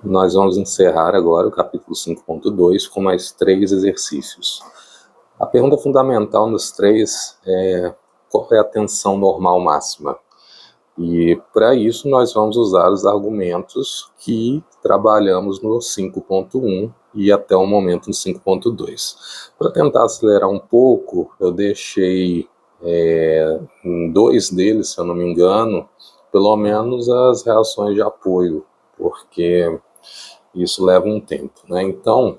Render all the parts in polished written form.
Nós vamos encerrar agora o capítulo 5.2 com mais 3 exercícios. A pergunta fundamental nos 3 é qual é a tensão normal máxima. E para isso nós vamos usar os argumentos que trabalhamos no 5.1 e até o momento no 5.2. Para tentar acelerar um pouco, eu deixei em 2 deles, se eu não me engano, pelo menos as reações de apoio, porque isso leva um tempo, né? Então,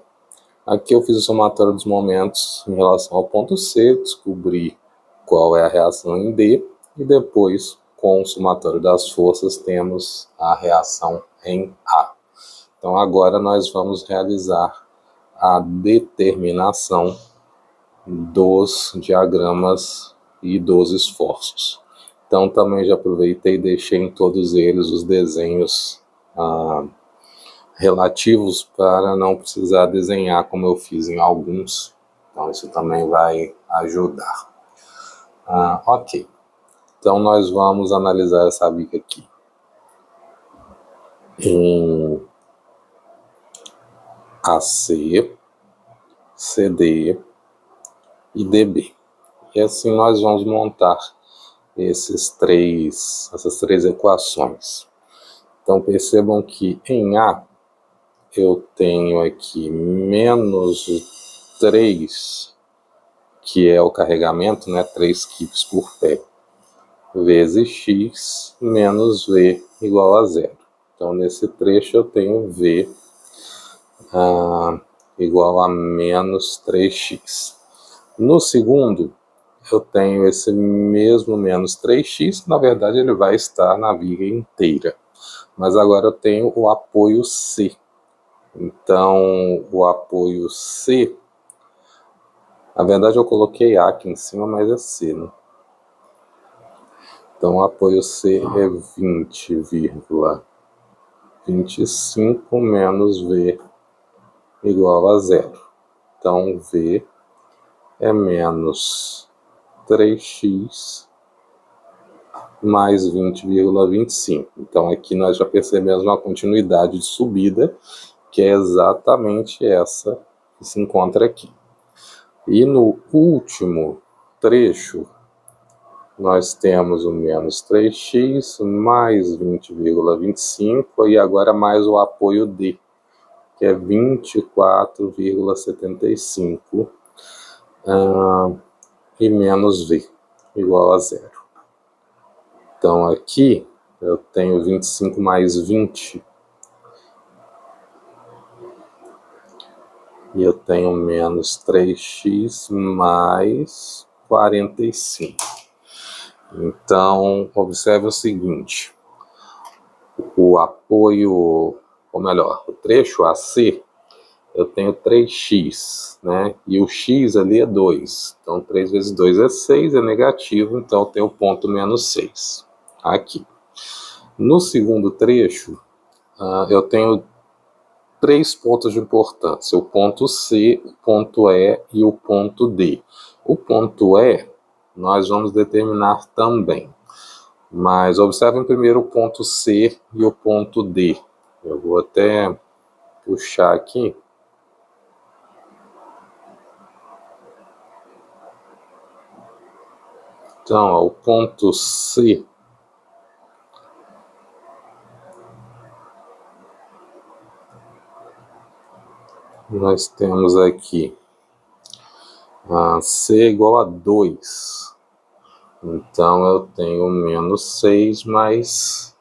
aqui eu fiz o somatório dos momentos em relação ao ponto C, descobri qual é a reação em D, e depois, com o somatório das forças, temos a reação em A. Então, agora nós vamos realizar a determinação dos diagramas e dos esforços. Então, também já aproveitei e deixei em todos eles os desenhos relativos para não precisar desenhar como eu fiz em alguns. Então isso também vai ajudar. Ok. Então nós vamos analisar essa viga aqui em AC, CD e DB. E assim nós vamos montar essas três equações. Então percebam que em A eu tenho aqui menos 3, que é o carregamento, né, 3 quilos por pé, vezes x menos v igual a 0. Então, nesse trecho eu tenho v igual a menos 3x. No segundo, eu tenho esse mesmo menos 3x, na verdade ele vai estar na viga inteira. Mas agora eu tenho o apoio C. Então, o apoio C, na verdade eu coloquei A aqui em cima, mas é C, né? Então, o apoio C é 20,25 menos V igual a 0. Então, V é menos 3x mais 20,25. Então, aqui nós já percebemos uma continuidade de subida, que é exatamente essa que se encontra aqui. E no último trecho, nós temos o menos 3x mais 20,25 e agora mais o apoio D, que é 24,75 e menos V igual a 0. Então aqui eu tenho 25 mais 20 e eu tenho menos 3x mais 45. Então, observe o seguinte, o apoio, ou melhor, o trecho AC, eu tenho 3x, né? E o x ali é 2. Então, 3 vezes 2 é 6, é negativo, então eu tenho o ponto menos 6 aqui. No segundo trecho, eu tenho 3 pontos de importância, o ponto C, o ponto E e o ponto D. O ponto E nós vamos determinar também, mas observem primeiro o ponto C e o ponto D. Eu vou até puxar aqui. Então, o ponto C nós temos aqui C igual a 2. Então, eu tenho menos 6 mais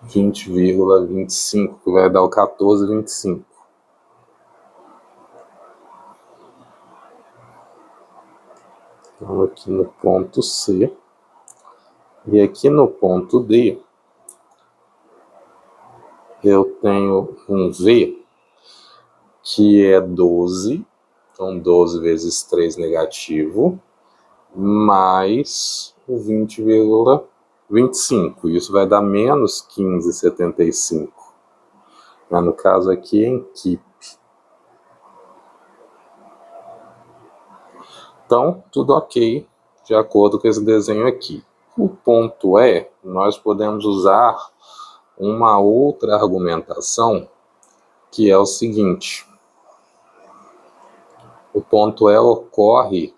20,25, que vai dar o 14,25. Então, aqui no ponto C. E aqui no ponto D, eu tenho um V, que é 12. Então, 12 vezes 3 negativo, mais o 20,25. Isso vai dar menos 15,75. No caso aqui, em equipe. Então, tudo ok, de acordo com esse desenho aqui. O ponto E, nós podemos usar uma outra argumentação, que é o seguinte: o ponto E ocorre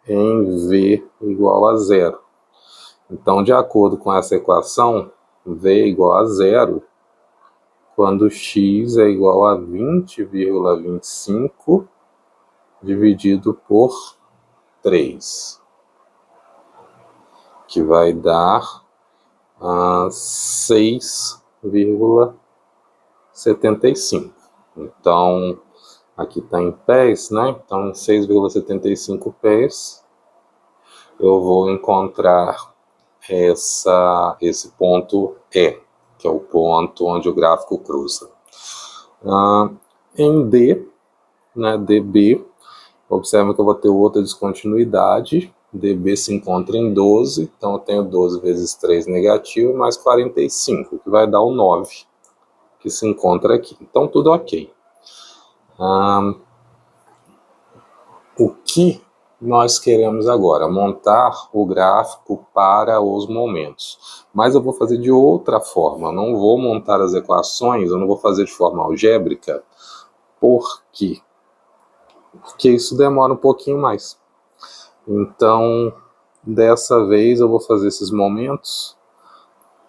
em V igual a zero. Então, de acordo com essa equação, V é igual a zero quando x é igual a 20,25 dividido por 3, que vai dar 6,75. Então, aqui está em pés, né? Então, 6,75 pés, eu vou encontrar esse ponto E, que é o ponto onde o gráfico cruza. Em D, né, DB, observa que eu vou ter outra descontinuidade. DB se encontra em 12, então eu tenho 12 vezes 3 negativo, mais 45, que vai dar o 9, que se encontra aqui. Então, tudo ok. O que nós queremos agora? Montar o gráfico para os momentos. Mas eu vou fazer de outra forma. Não vou montar as equações, eu não vou fazer de forma algébrica. Por quê? Porque isso demora um pouquinho mais. Então, dessa vez eu vou fazer esses momentos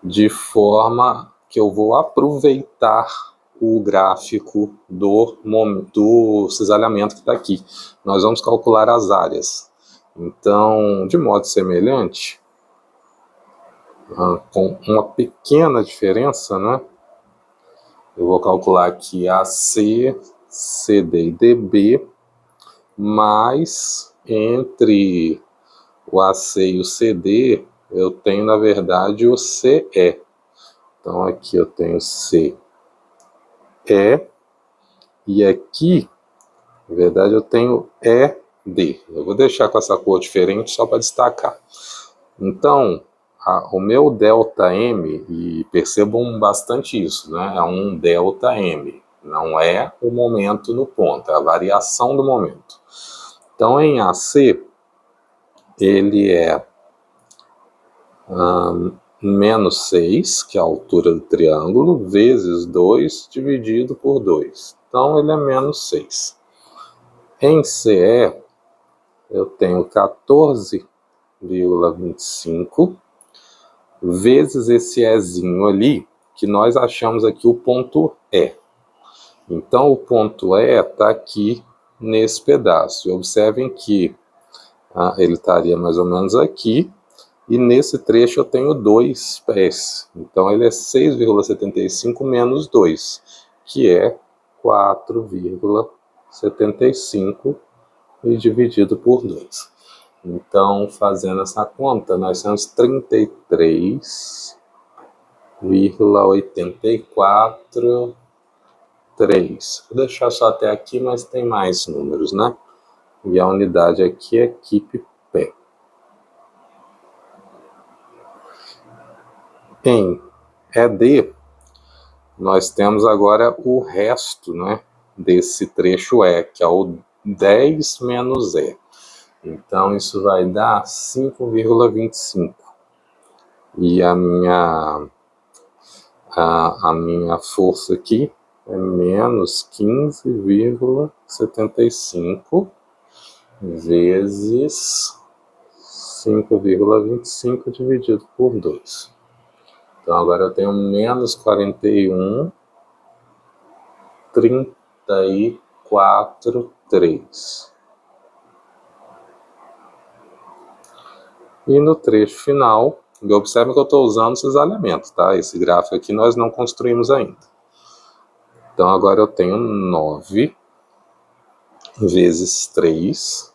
de forma que eu vou aproveitar o gráfico do cisalhamento que está aqui. Nós vamos calcular as áreas. Então, de modo semelhante, com uma pequena diferença, né? Eu vou calcular aqui AC, CD e DB, mas entre o AC e o CD, eu tenho, na verdade, o CE. Então, aqui eu tenho CE, e aqui, na verdade, eu tenho ED. Eu vou deixar com essa cor diferente só para destacar. Então, o meu ΔM, e percebam bastante isso, né? É um ΔM, não é o momento no ponto, é a variação do momento. Então, em AC, ele é menos 6, que é a altura do triângulo, vezes 2 dividido por 2. Então, ele é menos 6. Em CE, eu tenho 14,25 vezes esse Ezinho ali, que nós achamos aqui o ponto E. Então, o ponto E está aqui nesse pedaço. E observem que ele estaria mais ou menos aqui, e nesse trecho eu tenho 2 pés. Então, ele é 6,75 menos 2, que é 4,75 e dividido por 2. Então, fazendo essa conta, nós temos 33,84,3. Vou deixar só até aqui, mas tem mais números, né? E a unidade aqui é equipe pé. Em ED, nós temos agora o resto, né, desse trecho E, que é o 10 menos E. Então, isso vai dar 5,25. E a minha força aqui é menos 15,75 vezes 5,25 dividido por 2. Então, agora eu tenho menos 41,34,3. E no trecho final, observe que eu estou usando cisalhamento, tá? Esse gráfico aqui nós não construímos ainda. Então, agora eu tenho 9 vezes 3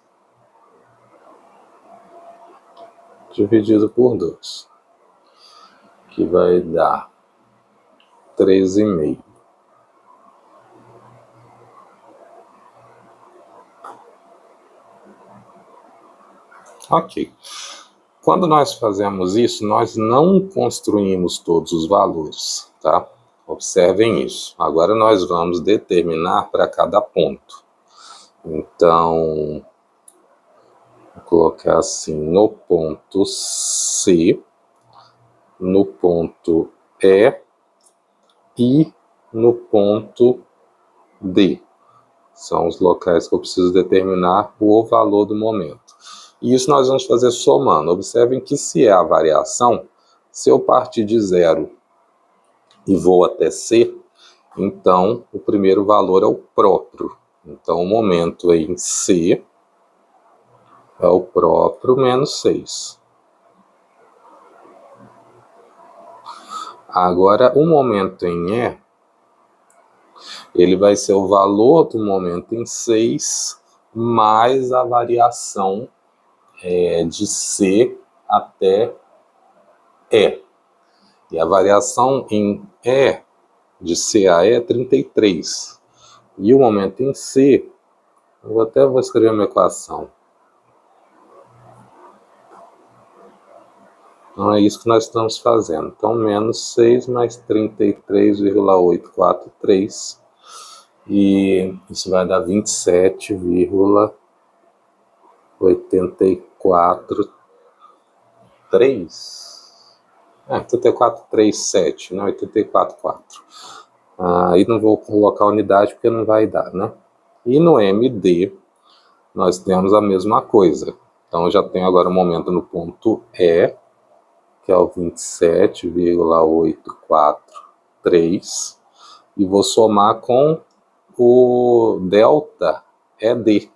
dividido por 2, que vai dar 13,5. Ok. Quando nós fazemos isso, nós não construímos todos os valores, tá? Observem isso. Agora nós vamos determinar para cada ponto. Então, vou colocar assim, no ponto C, no ponto E e no ponto D. São os locais que eu preciso determinar o valor do momento. E isso nós vamos fazer somando. Observem que se é a variação, se eu partir de 0 e vou até C, então o primeiro valor é o próprio. Então o momento em C é o próprio menos 6. Agora o momento em E, ele vai ser o valor do momento em 6 mais a variação de C até E. E a variação em E, de C a E, é 33. E o momento em C, eu até vou escrever uma equação. Então é isso que nós estamos fazendo. Então menos 6 mais 33,843. E isso vai dar 27,843. 84,37, não, 84,4. Aí não vou colocar unidade porque não vai dar, né? E no MD, nós temos a mesma coisa. Então eu já tenho agora um momento no ponto E, que é o 27,843, e vou somar com o delta ED,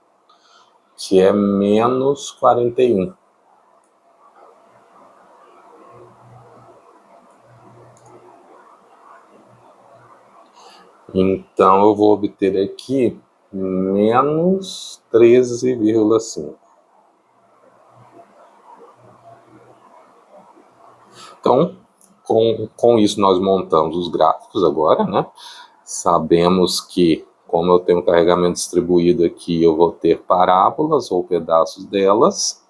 que é menos 41. Então eu vou obter aqui menos 13,5. Então, com isso nós montamos os gráficos agora, né? Sabemos que, como eu tenho carregamento distribuído aqui, eu vou ter parábolas ou pedaços delas.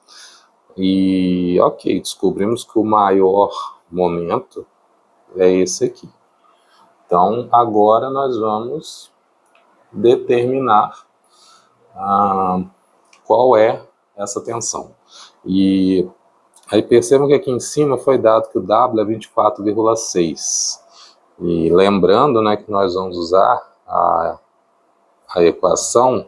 E, ok, descobrimos que o maior momento é esse aqui. Então, agora nós vamos determinar qual é essa tensão. E aí percebam que aqui em cima foi dado que o W é 24,6. E lembrando, né, que nós vamos usar a equação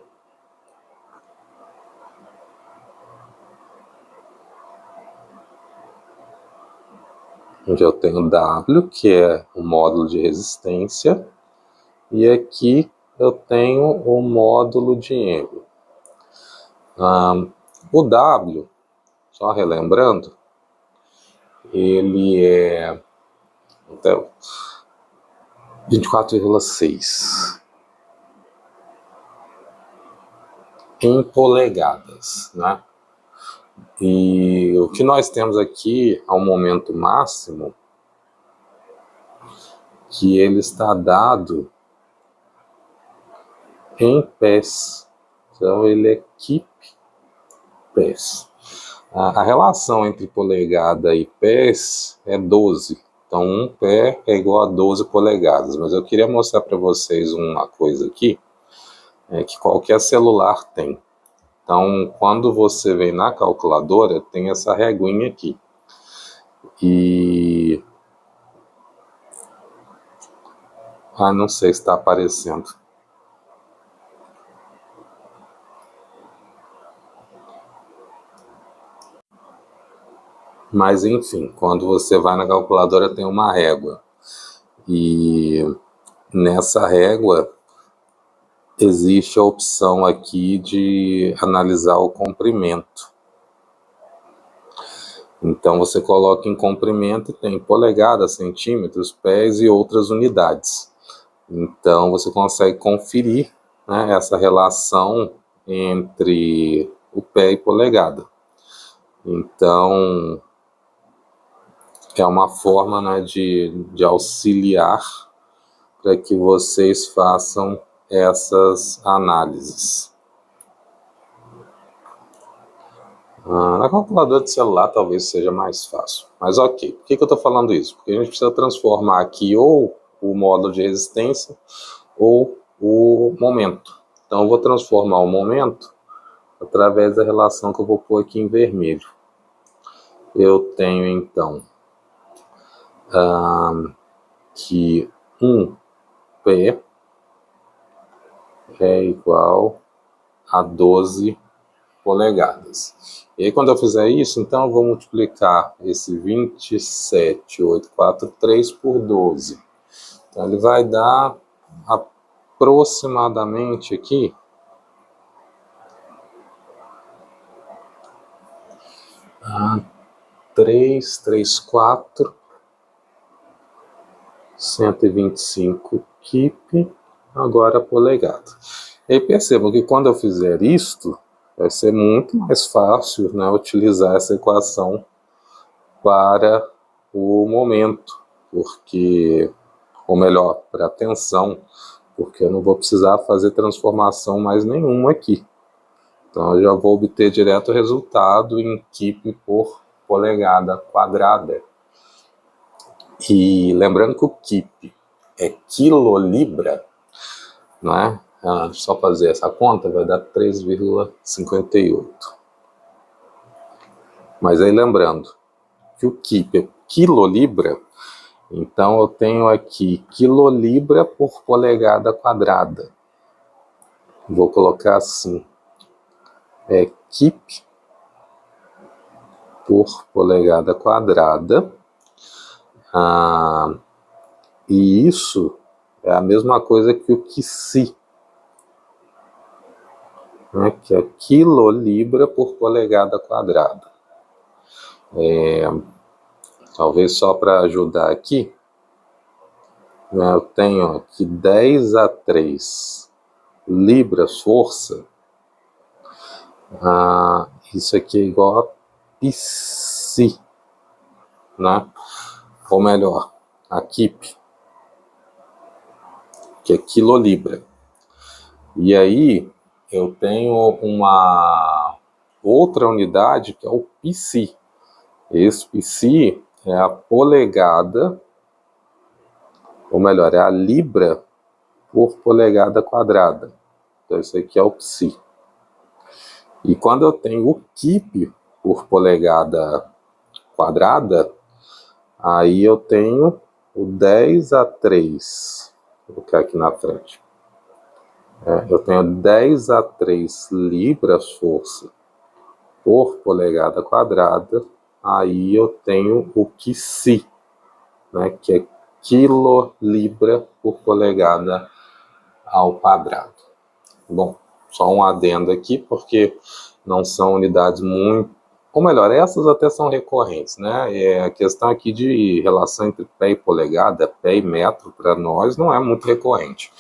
onde eu tenho W, que é o módulo de resistência, e aqui eu tenho o módulo de M. O W, só relembrando, ele é 24,6 em polegadas, né? E o que nós temos aqui ao momento máximo, que ele está dado em pés. Então ele é keep pés. A relação entre polegada e pés é 12. Então um pé é igual a 12 polegadas. Mas eu queria mostrar para vocês uma coisa aqui, que qualquer celular tem. Então, quando você vem na calculadora, tem essa reguinha aqui. E... não sei se está aparecendo. Mas, enfim, quando você vai na calculadora, tem uma régua. E nessa régua existe a opção aqui de analisar o comprimento. Então você coloca em comprimento e tem polegadas, centímetros, pés e outras unidades. Então você consegue conferir, né, essa relação entre o pé e polegada. Então é uma forma, né, de auxiliar para que vocês façam essas análises. Na calculadora de celular talvez seja mais fácil. Mas ok, por que eu estou falando isso? Porque a gente precisa transformar aqui ou o módulo de resistência ou o momento. Então eu vou transformar o momento através da relação que eu vou pôr aqui em vermelho. Eu tenho então que 1P é igual a 12 polegadas. E aí, quando eu fizer isso, então eu vou multiplicar esse 27.843 por 12. Então, ele vai dar aproximadamente aqui 334, 125 kip, agora polegada. E aí percebam que quando eu fizer isto, vai ser muito mais fácil, né, utilizar essa equação para o momento, porque, ou melhor, para a tensão, porque eu não vou precisar fazer transformação mais nenhuma aqui. Então eu já vou obter direto o resultado em kip por polegada quadrada. E lembrando que o kip é quilolibra, não é? Só fazer essa conta vai dar 3,58. Mas aí lembrando que o kip é quilolibra, então eu tenho aqui quilolibra por polegada quadrada. Vou colocar assim, kip por polegada quadrada. E isso é a mesma coisa que o QC, né, que é quilolibra por polegada quadrada. Talvez só para ajudar aqui, né, eu tenho aqui 10 a 3 libras força. Isso aqui é igual a psi, né? Ou melhor, a kip, que é quilolibra. E aí eu tenho uma outra unidade que é o psi. Esse psi é a polegada, ou melhor, é a libra por polegada quadrada. Então isso aqui é o psi. E quando eu tenho o kip por polegada quadrada, aí eu tenho o 10 a 3. Vou colocar aqui na frente. Eu tenho 10 a 3 libras força por polegada quadrada. Aí eu tenho o QC, né, que é quilolibra por polegada ao quadrado. Bom, só um adendo aqui, porque não são unidades muito... Ou melhor, essas até são recorrentes, né? A questão aqui de relação entre pé e polegada, pé e metro, para nós não é muito recorrente.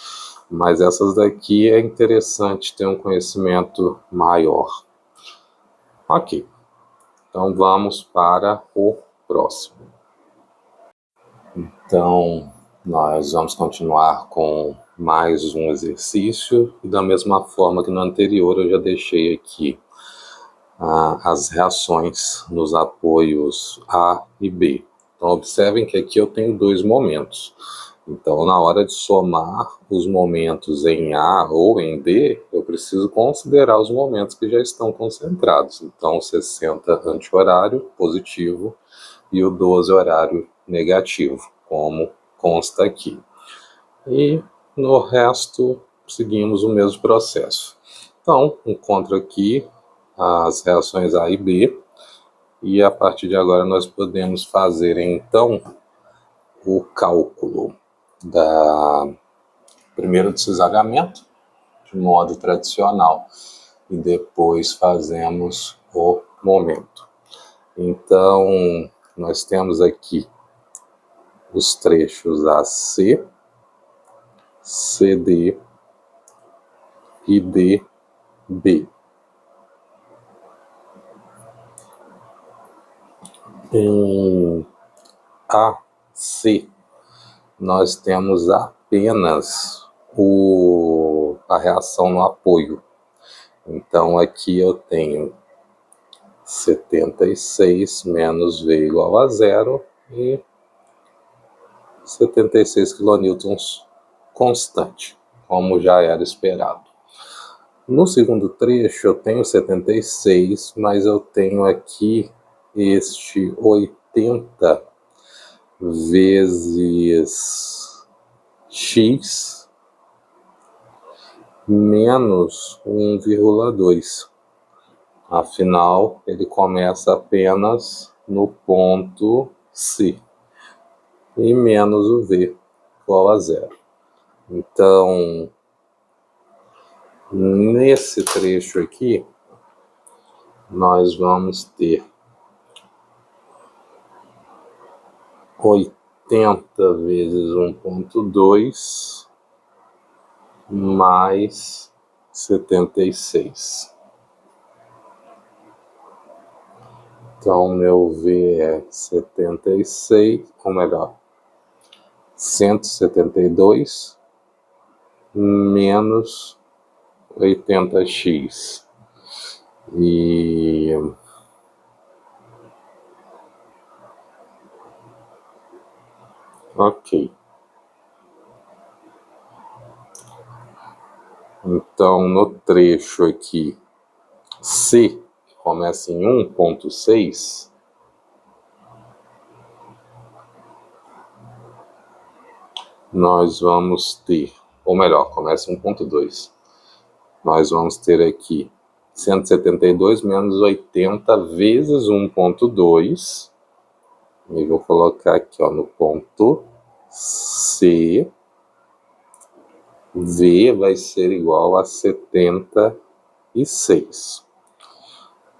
Mas essas daqui é interessante ter um conhecimento maior. Ok. Então vamos para o próximo. Então nós vamos continuar com mais um exercício, e da mesma forma que no anterior eu já deixei aqui as reações nos apoios A e B. Então observem que aqui eu tenho dois momentos. Então, na hora de somar os momentos em A ou em B, eu preciso considerar os momentos que já estão concentrados. Então, 60 anti-horário positivo e o 12 horário negativo, como consta aqui. E no resto, seguimos o mesmo processo. Então, encontro aqui as reações A e B, e a partir de agora nós podemos fazer, então, o cálculo primeiro do cisalhamento, de modo tradicional, e depois fazemos o momento. Então, nós temos aqui os trechos AC, CD e DB. Em AC, nós temos apenas a reação no apoio. Então, aqui eu tenho 76 menos V igual a 0 e 76 kN constante, como já era esperado. No segundo trecho, eu tenho 76, mas eu tenho aqui este 80 vezes x menos 1,2. Afinal, ele começa apenas no ponto C. E menos o v igual a 0. Então, nesse trecho aqui, nós vamos ter 80 vezes 1,2 mais 76. Então, meu V é 76, ou melhor, 172 menos 80x. E ok. Então, no trecho aqui, C, que começa em 1,6, nós vamos ter, ou melhor, começa em 1,2. Nós vamos ter aqui 172 menos 80 vezes 1,2. E vou colocar aqui, ó, no ponto C. V vai ser igual a 76.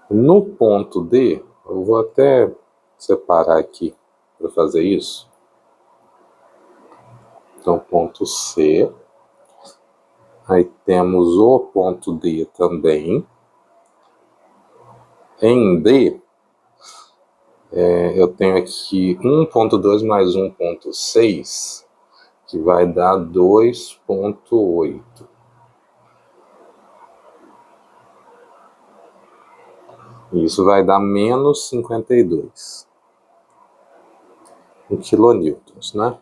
No ponto D, eu vou até separar aqui para fazer isso. Então, ponto C. Aí temos o ponto D também. Em D, eu tenho aqui 1,2 mais 1,6, que vai dar 2,8. Isso vai dar menos 52 kilonewtons, né?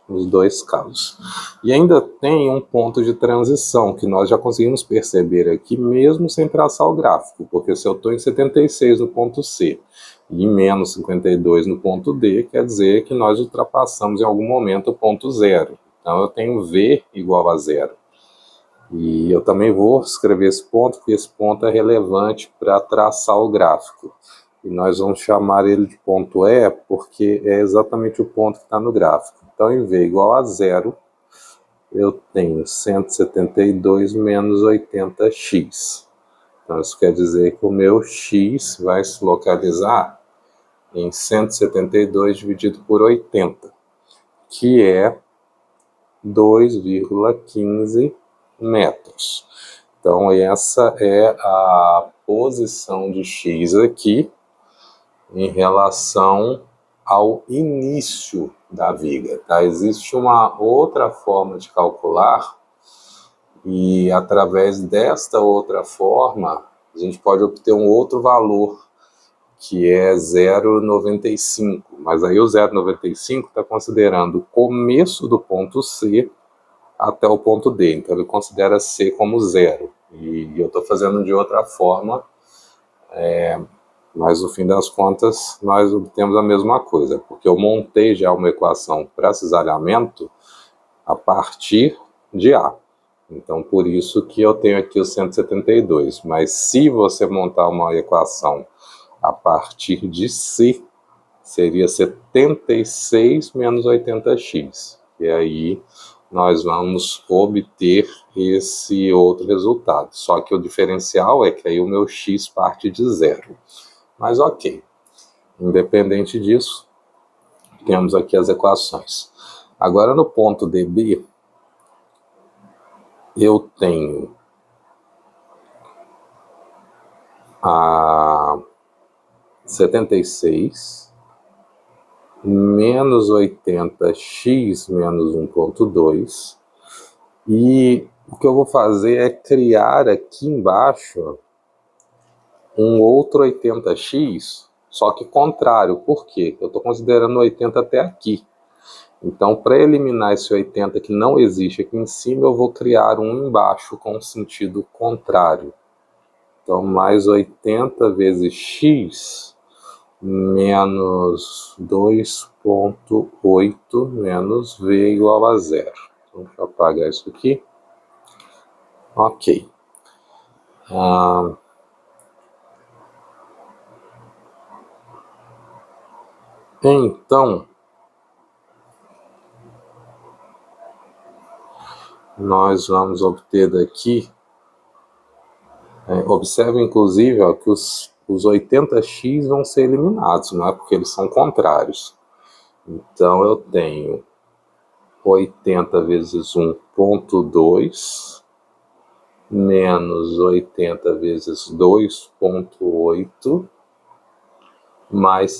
Nos dois casos. E ainda tem um ponto de transição que nós já conseguimos perceber aqui, mesmo sem traçar o gráfico, porque se eu estou em 76 no ponto C e em menos 52 no ponto D, quer dizer que nós ultrapassamos em algum momento o ponto zero. Então eu tenho V igual a zero. E eu também vou escrever esse ponto, porque esse ponto é relevante para traçar o gráfico. E nós vamos chamar ele de ponto E, porque é exatamente o ponto que está no gráfico. Então, em V igual a zero, eu tenho 172 menos 80x. Então, isso quer dizer que o meu x vai se localizar em 172 dividido por 80, que é 2,15 metros. Então, essa é a posição de x aqui em relação ao início da viga. Tá? Existe uma outra forma de calcular e através desta outra forma a gente pode obter um outro valor que é 0,95, mas aí o 0,95 está considerando o começo do ponto C até o ponto D, então ele considera C como zero, e eu estou fazendo de outra forma, mas no fim das contas nós obtemos a mesma coisa, porque eu montei já uma equação para cisalhamento a partir de A. Então por isso que eu tenho aqui o 172, mas se você montar uma equação a partir de C, seria 76 menos 80x, e aí nós vamos obter esse outro resultado. Só que o diferencial é que aí o meu x parte de zero. Mas ok, independente disso, temos aqui as equações. Agora no ponto DB, eu tenho a 76 menos 80x menos 1,2, e o que eu vou fazer é criar aqui embaixo um outro 80x, só que contrário. Por quê? Eu estou considerando 80 até aqui. Então, para eliminar esse 80 que não existe aqui em cima, eu vou criar um embaixo com sentido contrário. Então, mais 80 vezes x menos 2,8 menos v igual a zero. Então, deixa eu apagar isso aqui. Ok. Então, nós vamos obter daqui, observe inclusive ó, que os 80x vão ser eliminados, não é? Porque eles são contrários. Então eu tenho 80 vezes 1,2 menos 80 vezes 2,8 mais